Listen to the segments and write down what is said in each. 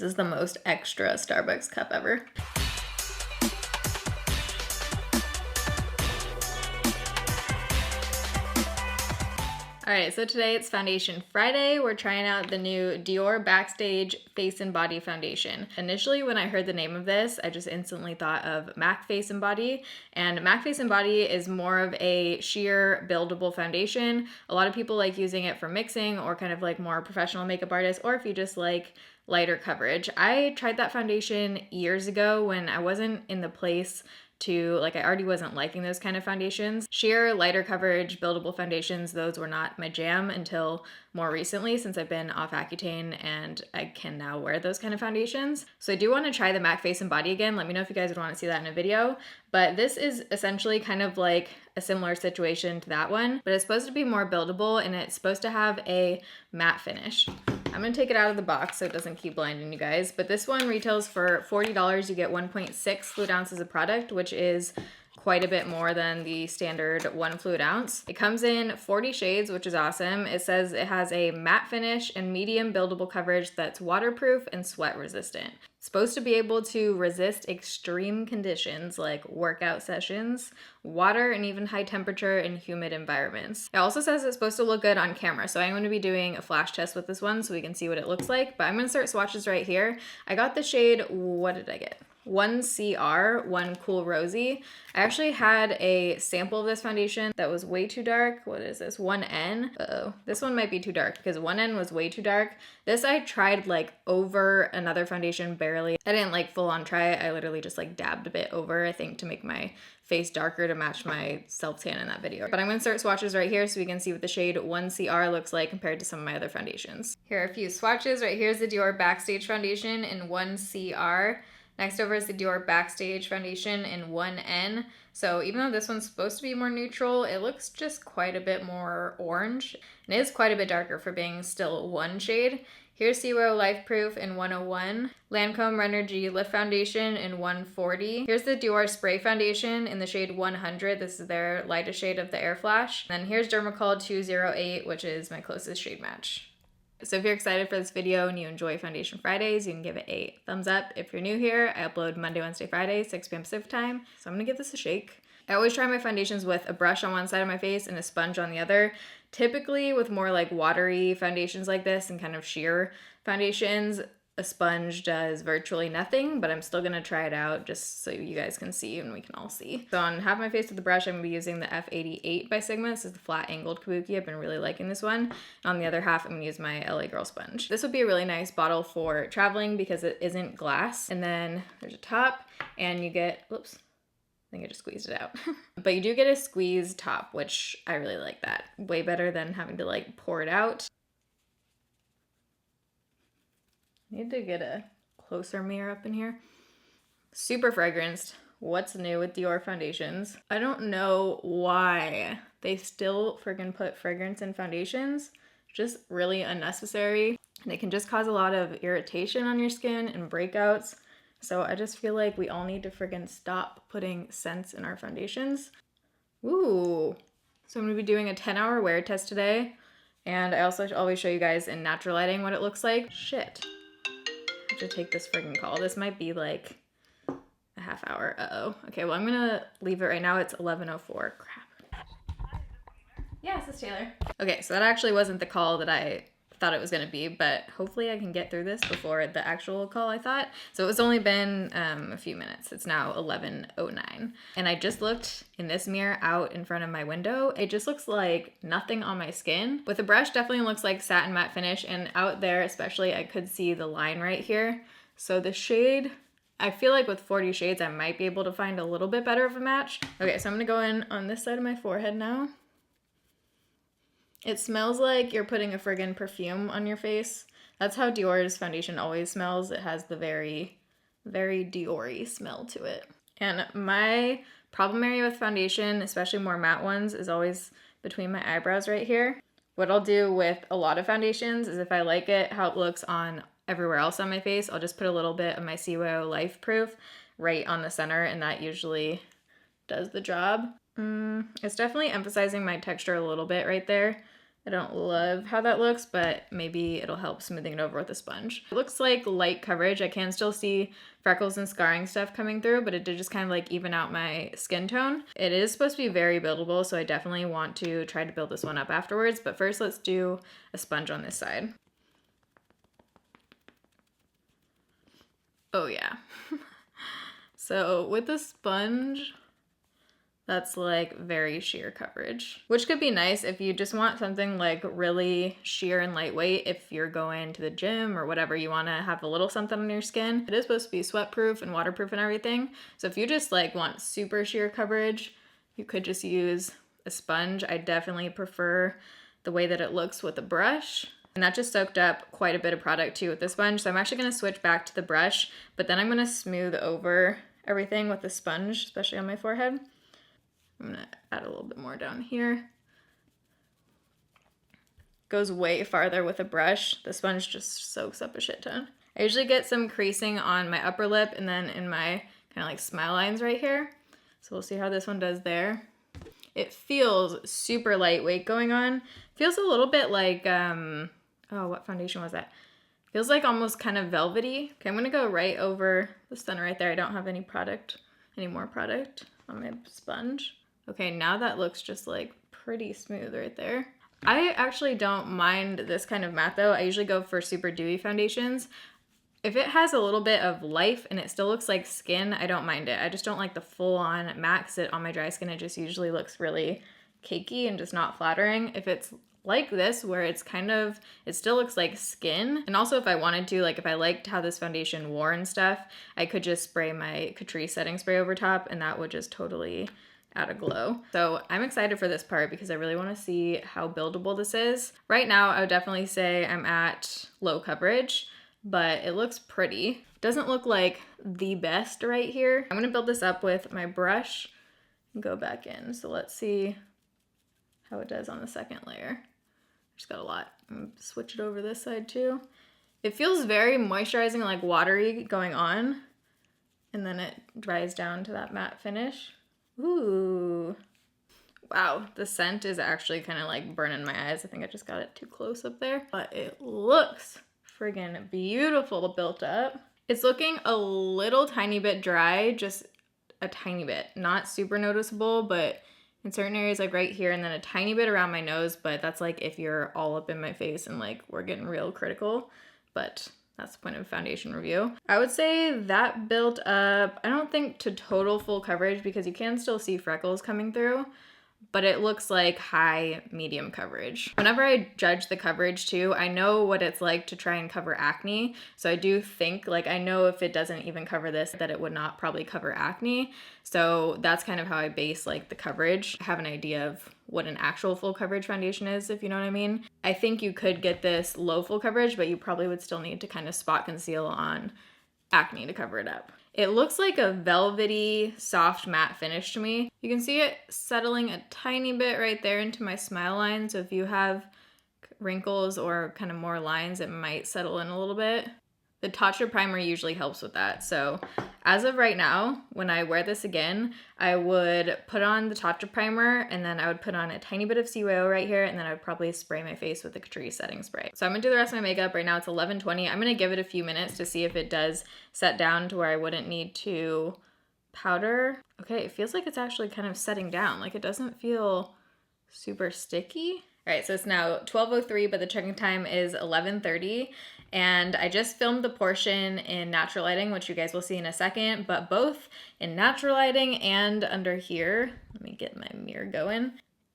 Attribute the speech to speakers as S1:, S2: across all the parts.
S1: This is the most extra Starbucks cup ever. All right, so today it's Foundation Friday. We're trying out the new DIOR Backstage Face and Body Foundation. Initially, when I heard the name of this, I just instantly thought of MAC Face and Body. And MAC Face and Body is more of a sheer buildable foundation. A lot of people like using it for mixing or kind of like more professional makeup artists, or if you just like lighter coverage. I tried that foundation years ago when I wasn't in the place to, like, I already wasn't liking those kind of foundations. Sheer lighter coverage, buildable foundations, those were not my jam until more recently, since I've been off Accutane and I can now wear those kind of foundations. So I do want to try the MAC Face and Body again. Let me know if you guys would want to see that in a video. But this is essentially kind of like a similar situation to that one, but it's supposed to be more buildable and it's supposed to have a matte finish. I'm gonna take it out of the box so it doesn't keep blinding you guys, but this one retails for $40. You get 1.6 fluid ounces of product, which is quite a bit more than the standard 1 fluid ounce. It comes in 40 shades, which is awesome. It says it has a matte finish and medium buildable coverage that's waterproof and sweat resistant. It's supposed to be able to resist extreme conditions like workout sessions, water, and even high temperature and humid environments. It also says it's supposed to look good on camera, so I'm going to be doing a flash test with this one so we can see what it looks like, but I'm going to start swatches right here. I got the shade, what did I get? 1CR, 1 Cool Rosy. I actually had a sample of this foundation that was way too dark. What is this? 1N. Uh-oh. This one might be too dark because 1N was way too dark. This I tried like over another foundation barely. I didn't like full on try it. I literally just like dabbed a bit over, I think, to make my face darker to match my self-tan in that video. But I'm going to start swatches right here so we can see what the shade 1CR looks like compared to some of my other foundations. Here are a few swatches. Right here's the DIOR Backstage foundation in 1CR. Next over is the DIOR Backstage foundation in 1N. So even though this one's supposed to be more neutral, it looks just quite a bit more orange. And it is quite a bit darker for being still one shade. Here's Zero Life Proof in 101. Lancome Renergy Lift Foundation in 140. Here's the DIOR Spray Foundation in the shade 100. This is their lightest shade of the Air Flash. And then here's Dermacol 208, which is my closest shade match. So if you're excited for this video and you enjoy Foundation Fridays, you can give it a thumbs up. If you're new here, I upload Monday, Wednesday, Friday, 6 p.m. Pacific time. So I'm gonna give this a shake. I always try my foundations with a brush on one side of my face and a sponge on the other. Typically with more like watery foundations like this and kind of sheer foundations, a sponge does virtually nothing, but I'm still gonna try it out just so you guys can see and we can all see. So on half my face with the brush, I'm gonna be using the F88 by Sigma. This is the flat angled kabuki. I've been really liking this one. And on the other half, I'm gonna use my LA Girl sponge. This would be a really nice bottle for traveling because it isn't glass. And then there's a top and you get, whoops, I think I just squeezed it out. But you do get a squeezed top, which I really like that. Way better than having to like pour it out. Need to get a closer mirror up in here. Super fragranced. What's new with DIOR foundations? I don't know why they still friggin' put fragrance in foundations. Just really unnecessary. And it can just cause a lot of irritation on your skin and breakouts. So I just feel like we all need to friggin' stop putting scents in our foundations. Ooh. So I'm gonna be doing a 10-hour wear test today. And I also always show you guys in natural lighting what it looks like. Shit. To take this friggin' call. This might be like a half hour. Uh-oh. Okay, well, I'm gonna leave it right now. It's 11:04. Crap. Yeah, this is Taylor. Okay, so that actually wasn't the call that I thought it was gonna be, but hopefully I can get through this before the actual call I thought. So it's only been a few minutes. It's now 11:09. And I just looked in this mirror out in front of my window. It just looks like nothing on my skin. With the brush, definitely looks like satin matte finish, and out there especially, I could see the line right here. So the shade, I feel like with 40 shades, I might be able to find a little bit better of a match. Okay, so I'm gonna go in on this side of my forehead now. It smells like you're putting a friggin' perfume on your face. That's how DIOR's foundation always smells. It has the very, very DIOR-y smell to it. And my problem area with foundation, especially more matte ones, is always between my eyebrows right here. What I'll do with a lot of foundations is if I like it, how it looks on everywhere else on my face, I'll just put a little bit of my Zero Life Proof right on the center, and that usually does the job. It's definitely emphasizing my texture a little bit right there. I don't love how that looks, but maybe it'll help smoothing it over with a sponge. It looks like light coverage. I can still see freckles and scarring stuff coming through, but it did just kind of like even out my skin tone. It is supposed to be very buildable, so I definitely want to try to build this one up afterwards. But first, let's do a sponge on this side. Oh yeah. So with the sponge, that's like very sheer coverage, which could be nice if you just want something like really sheer and lightweight. If you're going to the gym or whatever, you want to have a little something on your skin. It is supposed to be sweat proof and waterproof and everything. So if you just like want super sheer coverage, you could just use a sponge. I definitely prefer the way that it looks with a brush. And that just soaked up quite a bit of product too with the sponge. So I'm actually going to switch back to the brush, but then I'm going to smooth over everything with the sponge, especially on my forehead. I'm gonna add a little bit more down here. Goes way farther with a brush. The sponge just soaks up a shit ton. I usually get some creasing on my upper lip and then in my kind of like smile lines right here. So we'll see how this one does there. It feels super lightweight going on. Feels a little bit like, oh, what foundation was that? Feels like almost kind of velvety. Okay, I'm gonna go right over the center right there. I don't have any more product on my sponge. Okay, now that looks just like pretty smooth right there. I actually don't mind this kind of matte though. I usually go for super dewy foundations. If it has a little bit of life and it still looks like skin, I don't mind it. I just don't like the full on matte, 'cause on my dry skin it just usually looks really cakey and just not flattering. If it's like this, where it's kind of, it still looks like skin. And also if I wanted to, like if I liked how this foundation wore and stuff, I could just spray my Catrice setting spray over top and that would just totally add a glow. So I'm excited for this part because I really want to see how buildable this is. Right now, I would definitely say I'm at low coverage, but it looks pretty. Doesn't look like the best right here. I'm gonna build this up with my brush and go back in. So let's see how it does on the second layer. Just got a lot. I'm gonna switch it over this side too. It feels very moisturizing, like watery going on, and then it dries down to that matte finish. Ooh. Wow, the scent is actually kind of like burning my eyes. I think I just got it too close up there. But it looks friggin' beautiful built up. It's looking a little tiny bit dry, just a tiny bit. Not super noticeable, but in certain areas like right here and then a tiny bit around my nose, but that's like if you're all up in my face and like we're getting real critical. But that's the point of foundation review. I would say that built up, I don't think to total full coverage because you can still see freckles coming through, but it looks like high medium coverage. Whenever I judge the coverage too, I know what it's like to try and cover acne. So I do think, like, I know if it doesn't even cover this, that it would not probably cover acne. So that's kind of how I base like the coverage. I have an idea of what an actual full coverage foundation is, if you know what I mean. I think you could get this low full coverage, but you probably would still need to kind of spot conceal on acne to cover it up. It looks like a velvety, soft matte finish to me. You can see it settling a tiny bit right there into my smile line. So if you have wrinkles or kind of more lines, it might settle in a little bit. The Tatcha primer usually helps with that. So as of right now, when I wear this again, I would put on the Tatcha primer and then I would put on a tiny bit of CYO right here and then I would probably spray my face with the Catrice setting spray. So I'm gonna do the rest of my makeup. Right now it's 11:20. I'm gonna give it a few minutes to see if it does set down to where I wouldn't need to powder. Okay, it feels like it's actually kind of setting down. Like it doesn't feel super sticky. All right, so it's now 12:03, but the check-in time is 11:30. And I just filmed the portion in natural lighting, which you guys will see in a second, but both in natural lighting and under here, let me get my mirror going.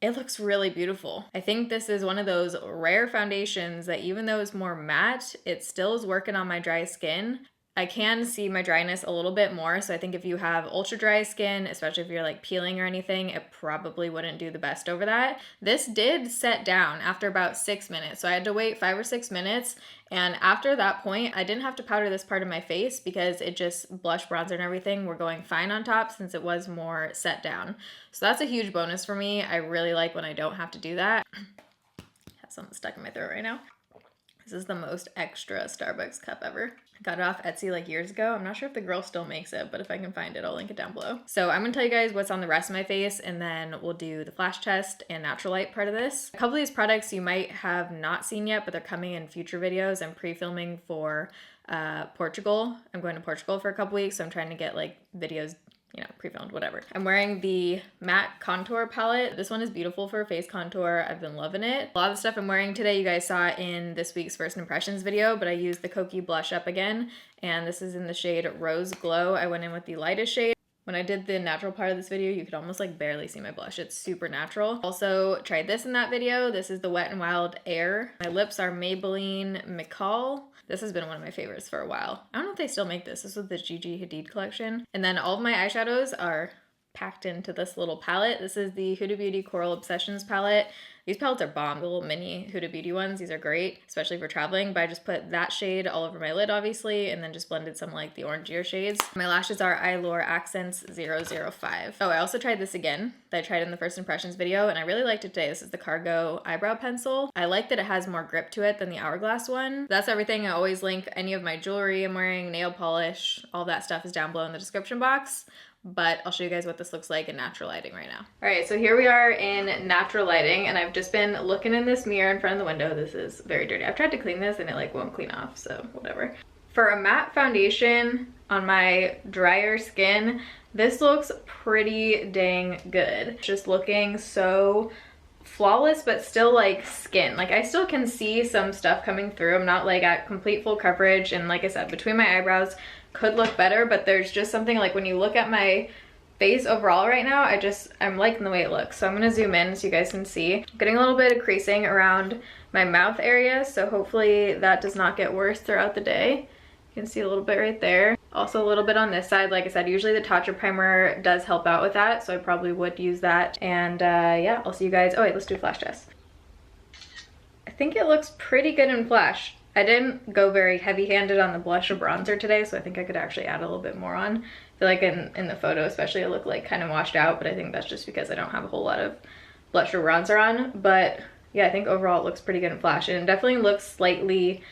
S1: It looks really beautiful. I think this is one of those rare foundations that even though it's more matte, it still is working on my dry skin. I can see my dryness a little bit more. So I think if you have ultra dry skin, especially if you're like peeling or anything, it probably wouldn't do the best over that. This did set down after about 6 minutes. So I had to wait 5 or 6 minutes. And after that point, I didn't have to powder this part of my face because it just blush, bronzer and everything were going fine on top since it was more set down. So that's a huge bonus for me. I really like when I don't have to do that. I have something stuck in my throat right now. This is the most extra Starbucks cup ever. I got it off Etsy like years ago. I'm not sure if the girl still makes it, but if I can find it, I'll link it down below. So I'm gonna tell you guys what's on the rest of my face, and then we'll do the flash test and natural light part of this. A couple of these products you might have not seen yet, but they're coming in future videos. I'm pre-filming for Portugal. I'm going to Portugal for a couple weeks, so I'm trying to get like videos, you know, pre-filmed, whatever. I'm wearing the matte contour palette. This one is beautiful for face contour. I've been loving it. A lot of the stuff I'm wearing today, you guys saw in this week's first impressions video, but I used the Kokie blush up again, and this is in the shade Rose Glow. I went in with the lightest shade. When I did the natural part of this video, you could almost like barely see my blush. It's super natural. Also tried this in that video. This is the Wet n Wild Air. My lips are Maybelline McCall. This has been one of my favorites for a while. I don't know if they still make this. This was the Gigi Hadid collection. And then all of my eyeshadows are packed into this little palette. This is the Huda Beauty Coral Obsessions palette. These palettes are bomb, the little mini Huda Beauty ones. These are great, especially for traveling, but I just put that shade all over my lid, obviously, and then just blended some like the orangier shades. My lashes are Eyelure Accents 005. Oh, I also tried this again that I tried in the first impressions video, and I really liked it today. This is the Cargo Eyebrow Pencil. I like that it has more grip to it than the Hourglass one. That's everything. I always link any of my jewelry I'm wearing, nail polish, all that stuff is down below in the description box. But I'll show you guys what this looks like in natural lighting right now. All right, so here we are in natural lighting, and I've just been looking in this mirror in front of the window. This is very dirty. I've tried to clean this and it like won't clean off, so whatever. For a matte foundation on my drier skin, this looks pretty dang good. Just looking so flawless, but still like skin. Like I still can see some stuff coming through. I'm not like at complete full coverage, and like I said, between my eyebrows could look better, but there's just something like when you look at my face overall right now, I'm liking the way it looks. So I'm gonna zoom in so you guys can see. I'm getting a little bit of creasing around my mouth area, so hopefully that does not get worse throughout the day. You can see a little bit right there. Also a little bit on this side. Like I said, usually the Tatcha primer does help out with that, so I probably would use that. And yeah, I'll see you guys. Oh wait, let's do a flash test. I think it looks pretty good in flash. I didn't go very heavy-handed on the blush or bronzer today, so I think I could actually add a little bit more on. I feel like in the photo especially, it looked like kind of washed out, but I think that's just because I don't have a whole lot of blush or bronzer on. But yeah, I think overall it looks pretty good in flash, and it definitely looks slightly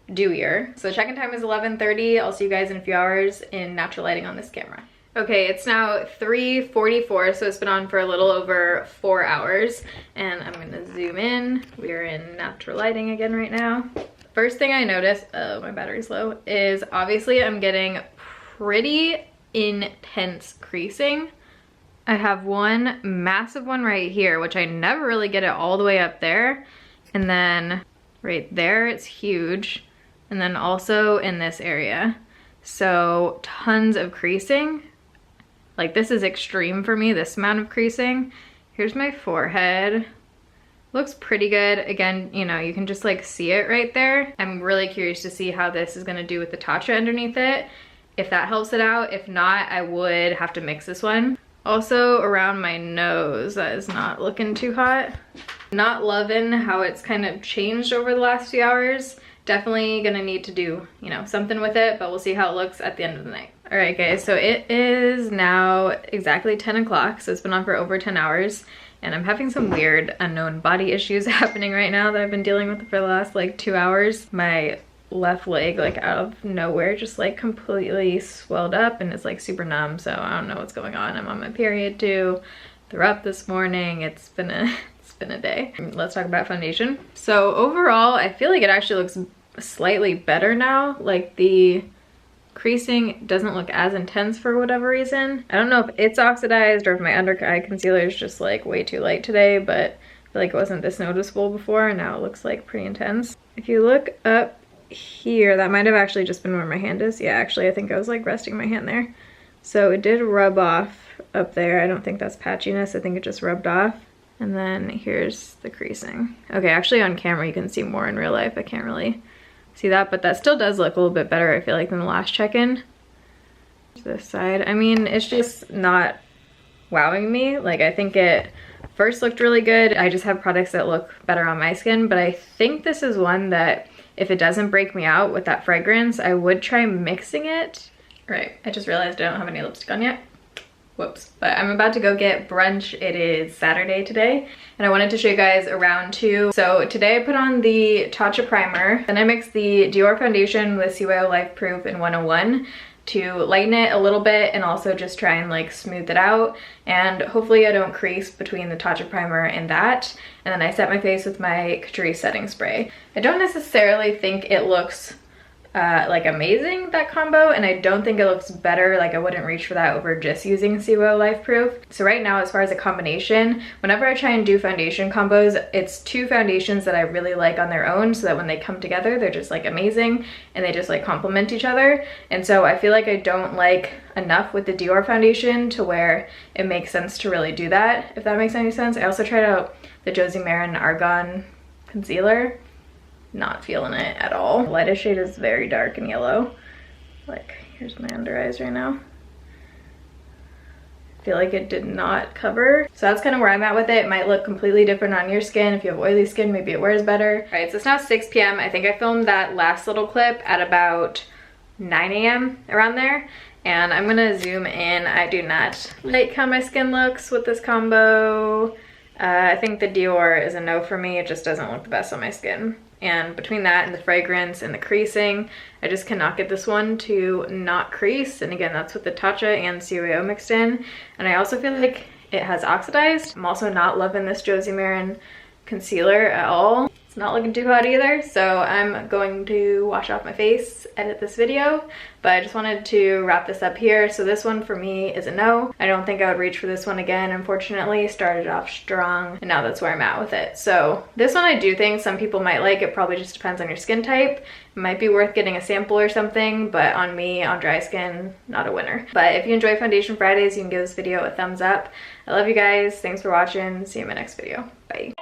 S1: dewier. So check-in time is 11:30. I'll see you guys in a few hours in natural lighting on this camera. Okay, it's now 3:44, so it's been on for a little over 4 hours, and I'm gonna zoom in. We're in natural lighting again right now. First thing I noticed, oh, my battery's low, is obviously I'm getting pretty intense creasing. I have one massive one right here, which I never really get it all the way up there. And then right there, it's huge. And then also in this area. So tons of creasing. Like this is extreme for me, this amount of creasing. Here's my forehead. Looks pretty good. Again, you know, you can just like see it right there. I'm really curious to see how this is gonna do with the Tatcha underneath it. If that helps it out. If not, I would have to mix this one. Also around my nose, that is not looking too hot. Not loving how it's kind of changed over the last few hours. Definitely gonna need to do, you know, something with it, but we'll see how it looks at the end of the night. All right guys, so it is now exactly 10 o'clock, so it's been on for over 10 hours. And I'm having some weird unknown body issues happening right now that I've been dealing with for the last like 2 hours. My left leg, like out of nowhere, just like completely swelled up and it's like super numb, so I don't know what's going on. I'm on my period too. Threw up this morning. It's been a day. Let's talk about foundation. So overall, I feel like it actually looks slightly better now. Like the creasing doesn't look as intense for whatever reason. I don't know if it's oxidized or if my under eye concealer is just like way too light today, but I feel like it wasn't this noticeable before, and now it looks like pretty intense. If you look up here, that might have actually just been where my hand is. Yeah, actually I think I was like resting my hand there. So it did rub off up there. I don't think that's patchiness. I think it just rubbed off. And then here's the creasing. Okay, actually on camera you can see more in real life. I can't really see that, but that still does look a little bit better, I feel like, than the last check-in. This side, I mean, it's just not wowing me. Like, I think it first looked really good. I just have products that look better on my skin, but I think this is one that if it doesn't break me out with that fragrance, I would try mixing it. Right, I just realized I don't have any lipstick on yet. Whoops. But I'm about to go get brunch. It is Saturday today, and I wanted to show you guys around too. So today I put on the Tatcha primer, then I mixed the Dior foundation with CYO Life Proof in 101 to lighten it a little bit and also just try and like smooth it out, and hopefully I don't crease between the Tatcha primer and that. And then I set my face with my Catrice setting spray. I don't necessarily think it looks like amazing, that combo, and I don't think it looks better. Like I wouldn't reach for that over just using CYO Life Proof. So right now, as far as a combination, whenever I try and do foundation combos, it's two foundations that I really like on their own, so that when they come together they're just like amazing and they just like complement each other. And so I feel like I don't like enough with the Dior foundation to where it makes sense to really do that, if that makes any sense. I also tried out the Josie Maran Argan concealer. Not feeling it at all. The lightest shade is very dark and yellow. Like, here's my under eyes right now. I feel like it did not cover. So that's kind of where I'm at with it. It might look completely different on your skin. If you have oily skin, maybe it wears better. All right, so it's now 6 p.m. I think I filmed that last little clip at about 9 a.m. around there. And I'm gonna zoom in. I do not like how my skin looks with this combo. I think the Dior is a no for me. It just doesn't look the best on my skin. And between that and the fragrance and the creasing, I just cannot get this one to not crease. And again, that's with the Tatcha and CYO mixed in. And I also feel like it has oxidized. I'm also not loving this Josie Maran concealer at all. It's not looking too hot either. So I'm going to wash off my face, edit this video. But I just wanted to wrap this up here. So this one for me is a no. I don't think I would reach for this one again, unfortunately. Started off strong, and now that's where I'm at with it. So this one I do think some people might like. It probably just depends on your skin type. It might be worth getting a sample or something, but on me, on dry skin, not a winner. But if you enjoy Foundation Fridays, you can give this video a thumbs up. I love you guys. Thanks for watching. See you in my next video. Bye.